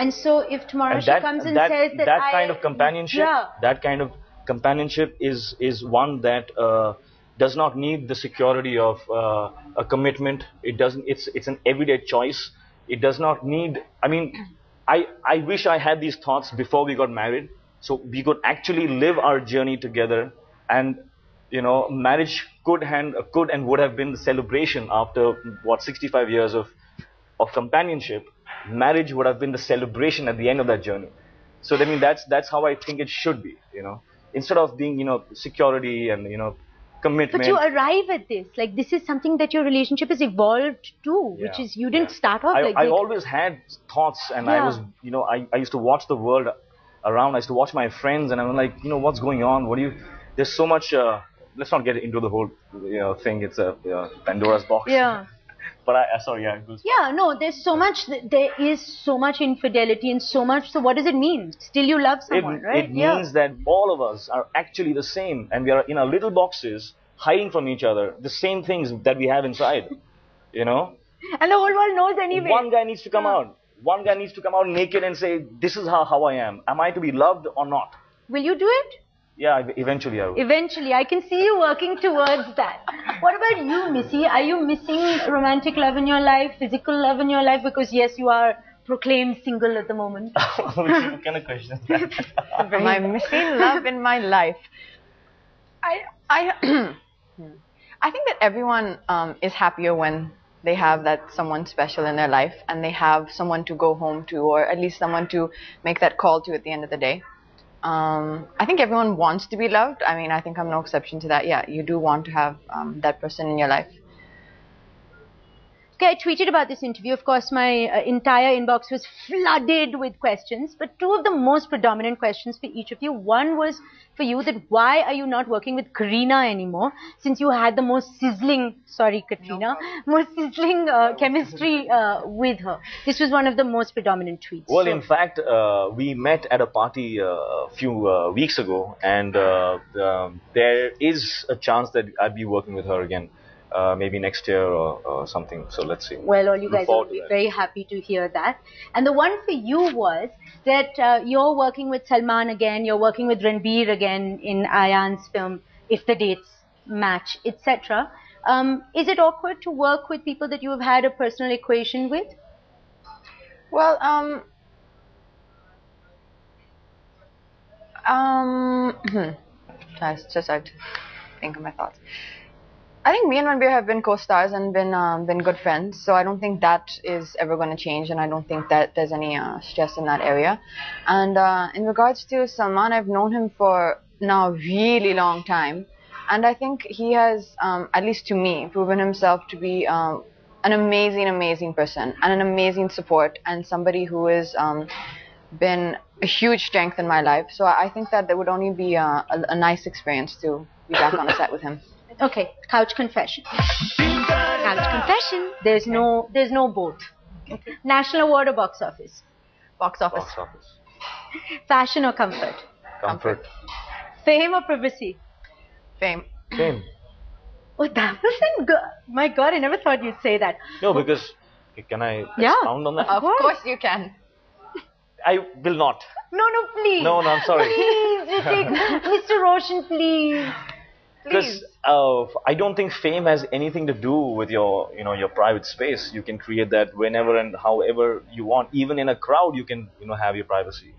And so if tomorrow And she comes and says that that kind of companionship, that kind of companionship is one that does not need the security of a commitment. It doesn't. It's an everyday choice. It does not need. I mean, I wish I had these thoughts before we got married, so we could actually live our journey together. And marriage could and would have been the celebration after what 65 years of companionship. Marriage would have been the celebration at the end of that journey. So I mean that's how I think it should be. Instead of being security and commitment. But you arrive at this, like this is something that your relationship has evolved to, which is you didn't start off like I this. always had thoughts, and I was I used to watch the world around. I used to watch my friends, and I'm like, what's going on? There's so much. Let's not get into the whole thing. It's a Pandora's box. Yeah. But sorry, yeah. No, there's so much. There is so much infidelity and so much. So what does it mean? Still, you love someone, right? It means that all of us are actually the same, and we are in our little boxes, hiding from each other, the same things that we have inside. And the whole world knows anyway. One guy needs to come out. One guy needs to come out naked and say, "This is how I am. Am I to be loved or not?" Will you do it? Yeah, eventually I will. Eventually, I can see you working towards that. What about you, Missy? Are you missing romantic love in your life, physical love in your life? Because yes, you are proclaimed single at the moment. What kind of question is that? Am I missing love in my life? I think that everyone is happier when they have that someone special in their life, and they have someone to go home to, or at least someone to make that call to at the end of the day. I think everyone wants to be loved. I mean, I think I'm no exception to that. Yeah, you do want to have that person in your life. Okay, I tweeted about this interview. Of course, my entire inbox was flooded with questions, but two of the most predominant questions for each of you. One was for you, that why are you not working with Katrina anymore, since you had the most sizzling, sorry Katrina, most sizzling chemistry with her. This was one of the most predominant tweets. Well, in fact, we met at a party a few weeks ago, and there is a chance that I'll be working with her again. Maybe next year or something. So let's see. Well, all you guys will be very happy to hear that. And the one for you was that you're working with Salman again, you're working with Ranbir again in Ayan's film, If the Dates Match, etc. Is it awkward to work with people that you have had a personal equation with? Well, I just had to think of my thoughts. I think me and Ranbir have been co-stars and been good friends, so I don't think that is ever going to change, and I don't think that there's any stress in that area. And in regards to Salman, I've known him for now a really long time, and I think he has, at least to me, proven himself to be an amazing person and an amazing support, and somebody who has been a huge strength in my life. So I think that there would only be a nice experience to be back on the set with him. Okay, couch confession. Couch confession. There's no both. Okay. National award or box office? Box office. Box office. Fashion or comfort? Comfort. Fame or privacy? Fame. Fame. Oh, that wasn't good. My God, I never thought you'd say that. No, because can I expound on that? Of course you can. I will not. No, please. No, I'm sorry. Please, Hrithik. Mr. Roshan, please. Because I don't think fame has anything to do with your private space. You can create that whenever and however you want. Even in a crowd, you can have your privacy.